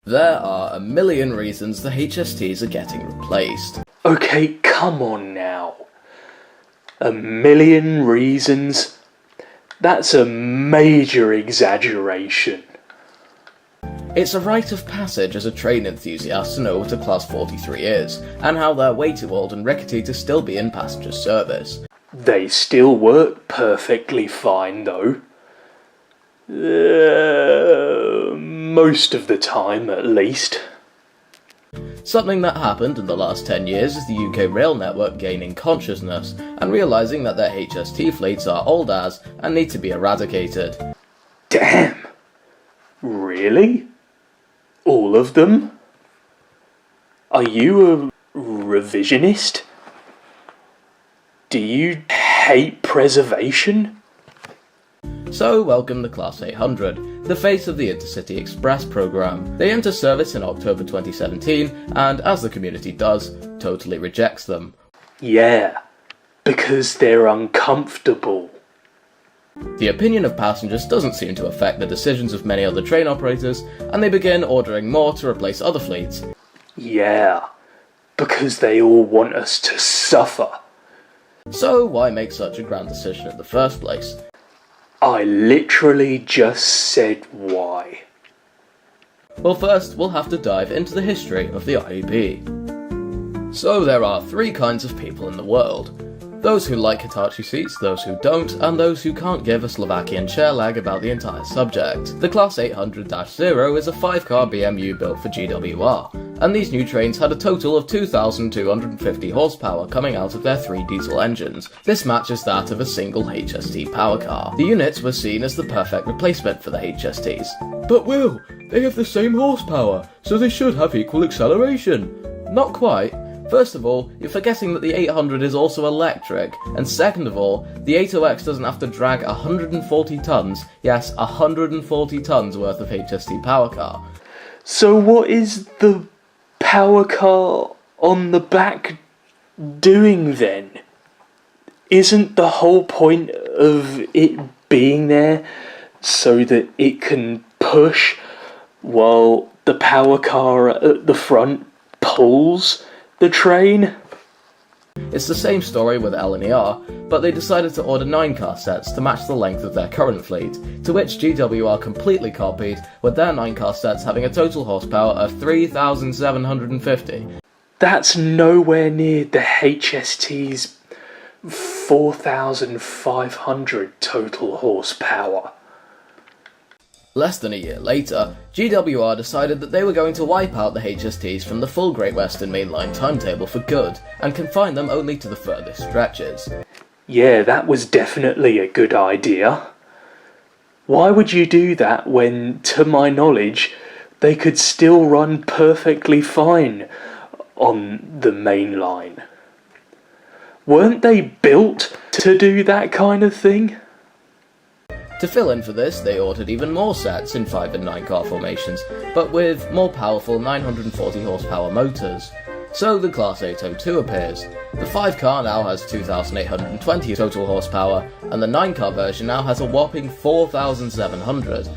There are a million reasons the HSTs are getting replaced. Okay, come on now. A million reasons? That's a major exaggeration. It's a rite of passage as a train enthusiast to know what a Class 43 is, and how they're way too old and rickety to still be in passenger service. They still work perfectly fine, though. Most of the time, at least. Something that happened in the last 10 years is the UK rail network gaining consciousness and realising that their HST fleets are old as and need to be eradicated. Damn! Really? All of them? Are you a revisionist? Do you hate preservation? So welcome the Class 800, the face of the Intercity Express programme. They enter service in October 2017 and, as the community does, totally rejects them. Yeah, because they're uncomfortable. The opinion of passengers doesn't seem to affect the decisions of many other train operators, and they begin ordering more to replace other fleets. Yeah, because they all want us to suffer. So why make such a grand decision in the first place? I literally just said why. Well, first we'll have to dive into the history of the IEP. So there are three kinds of people in the world. Those who like Hitachi seats, those who don't, and those who can't give a Slovakian chair lag about the entire subject. The Class 800-0 is a 5-car BMU built for GWR, and these new trains had a total of 2,250 horsepower coming out of their 3 diesel engines. This matches that of a single HST power car. The units were seen as the perfect replacement for the HSTs. But Will, they have the same horsepower, so they should have equal acceleration. Not quite. First of all, you're forgetting that the 800 is also electric, and second of all, the 80X doesn't have to drag 140 tons, yes, 140 tons worth of HST power car. So what is the power car on the back doing then? Isn't the whole point of it being there so that it can push while the power car at the front pulls the train? It's the same story with L&ER, but they decided to order 9-car sets to match the length of their current fleet, to which GWR completely copied, with their 9-car sets having a total horsepower of 3,750. That's nowhere near the HST's 4,500 total horsepower. Less than a year later, GWR decided that they were going to wipe out the HSTs from the full Great Western Main Line timetable for good, and confine them only to the furthest stretches. Yeah, that was definitely a good idea. Why would you do that when, to my knowledge, they could still run perfectly fine on the main line? Weren't they built to do that kind of thing? To fill in for this, they ordered even more sets in 5 and 9-car formations, but with more powerful 940 horsepower motors. So the Class 802 appears. The 5-car now has 2,820 total horsepower, and the 9-car version now has a whopping 4,700.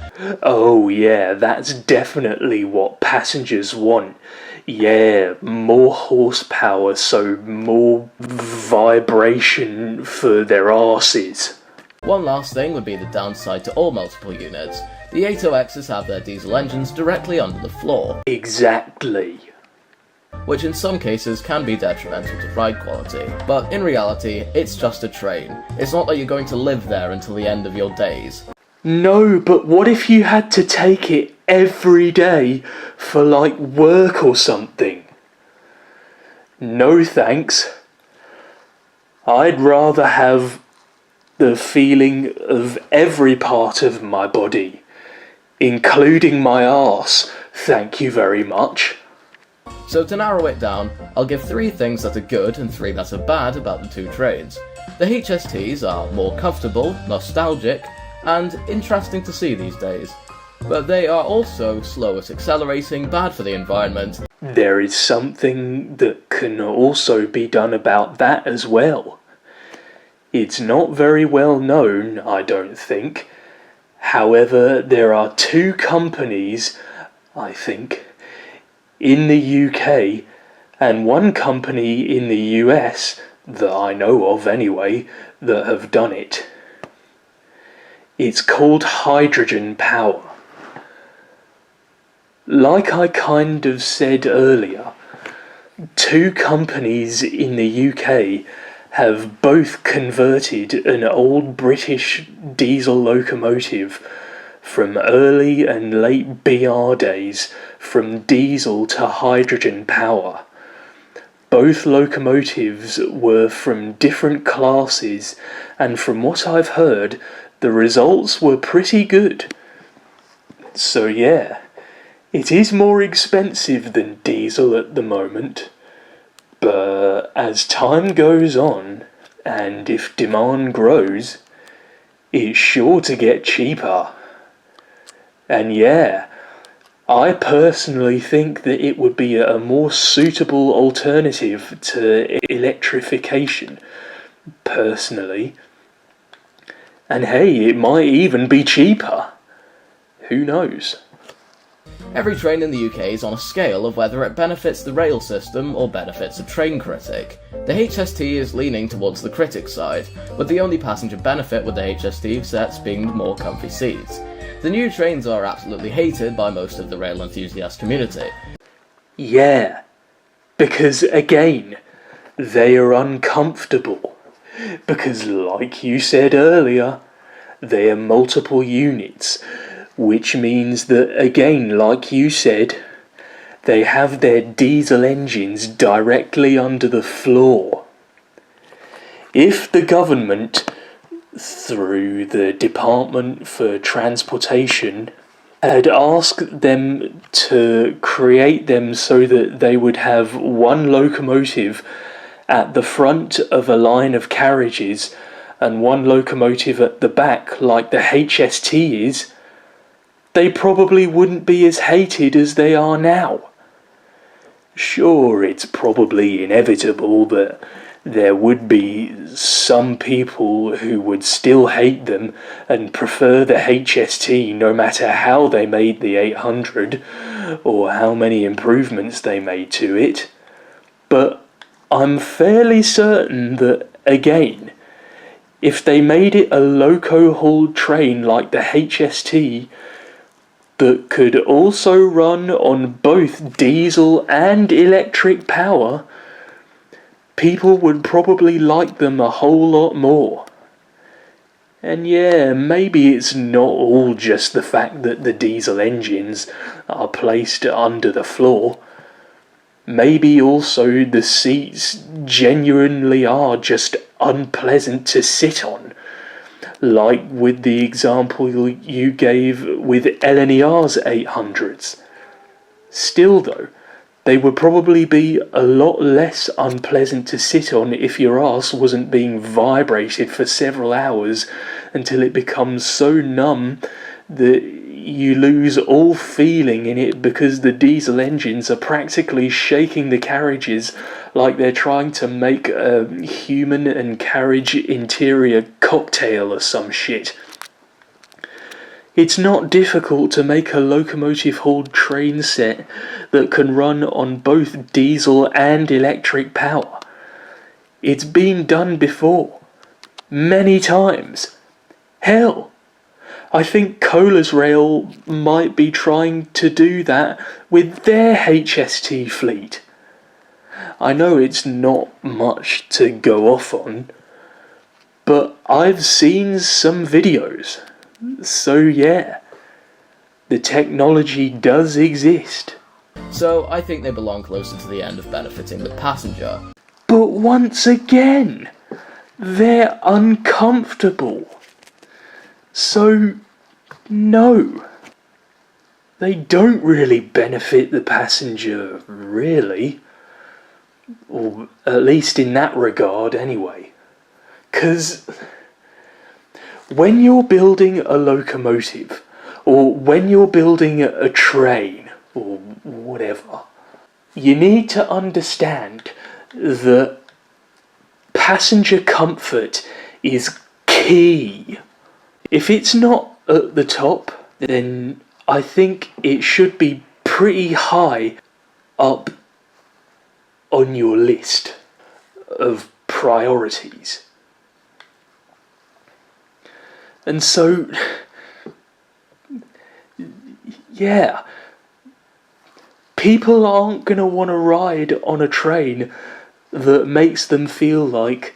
Oh yeah, that's definitely what passengers want. Yeah, more horsepower, so more vibration for their arses. One last thing would be the downside to all multiple units. The 80Xs have their diesel engines directly under the floor. Exactly. Which in some cases can be detrimental to ride quality. But in reality, it's just a train. It's not like you're going to live there until the end of your days. No, but what if you had to take it every day for like work or something? No thanks. I'd rather have the feeling of every part of my body, including my arse, thank you very much. So to narrow it down, I'll give 3 things that are good and 3 that are bad about the 2 trains. The HSTs are more comfortable, nostalgic, and interesting to see these days. But they are also slow at accelerating, bad for the environment. There is something that can also be done about that as well. It's not very well known, I don't think. However, there are 2 companies, I think, in the UK and one company in the US, that I know of anyway, that have done it. It's called hydrogen power. Like I kind of said earlier, two companies in the UK have both converted an old British diesel locomotive from early and late BR days from diesel to hydrogen power. Both locomotives were from different classes, and from what I've heard, the results were pretty good. So yeah, it is more expensive than diesel at the moment, but as time goes on, and if demand grows, it's sure to get cheaper. And yeah, I personally think that it would be a more suitable alternative to electrification, personally. And hey, it might even be cheaper. Who knows? Every train in the UK is on a scale of whether it benefits the rail system or benefits a train critic. The HST is leaning towards the critic side, with the only passenger benefit with the HST sets being the more comfy seats. The new trains are absolutely hated by most of the rail enthusiast community. Yeah, because again, they are uncomfortable. Because like you said earlier, they are multiple units, which means that, again, like you said, they have their diesel engines directly under the floor. If the government, through the Department for Transportation, had asked them to create them so that they would have one locomotive at the front of a line of carriages and one locomotive at the back like the HST is, they probably wouldn't be as hated as they are now. Sure, it's probably inevitable that there would be some people who would still hate them and prefer the HST no matter how they made the 800 or how many improvements they made to it, but I'm fairly certain that, again, if they made it a loco-hauled train like the HST that could also run on both diesel and electric power, people would probably like them a whole lot more. And yeah, maybe it's not all just the fact that the diesel engines are placed under the floor. Maybe also the seats genuinely are just unpleasant to sit on. Like with the example you gave with LNER's 800s. Still though, they would probably be a lot less unpleasant to sit on if your arse wasn't being vibrated for several hours until it becomes so numb that you lose all feeling in it because the diesel engines are practically shaking the carriages like they're trying to make a human and carriage interior cocktail or some shit. It's not difficult to make a locomotive-hauled train set that can run on both diesel and electric power. It's been done before. Many times. Hell, I think Colas Rail might be trying to do that with their HST fleet. I know it's not much to go off on, but I've seen some videos. So yeah, the technology does exist. So I think they belong closer to the end of benefiting the passenger. But once again, they're uncomfortable. So, no. They don't really benefit the passenger, really. Or at least in that regard, anyway. 'Cause when you're building a locomotive, or when you're building a train, or whatever, you need to understand that passenger comfort is key. If it's not at the top, then I think it should be pretty high. up on your list of priorities. And so, yeah, people aren't going to want to ride on a train that makes them feel like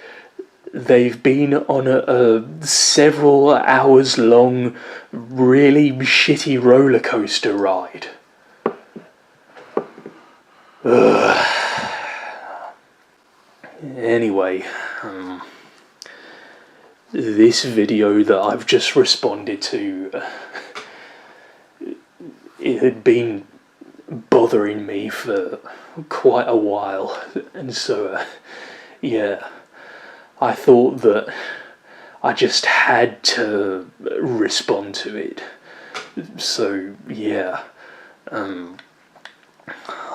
they've been on a several hours long, really shitty roller coaster ride. Ugh. Anyway, this video that I've just responded to, it had been bothering me for quite a while, and so, yeah, I thought that I just had to respond to it. So, yeah,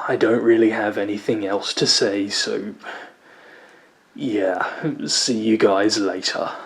I don't really have anything else to say, so, yeah, see you guys later.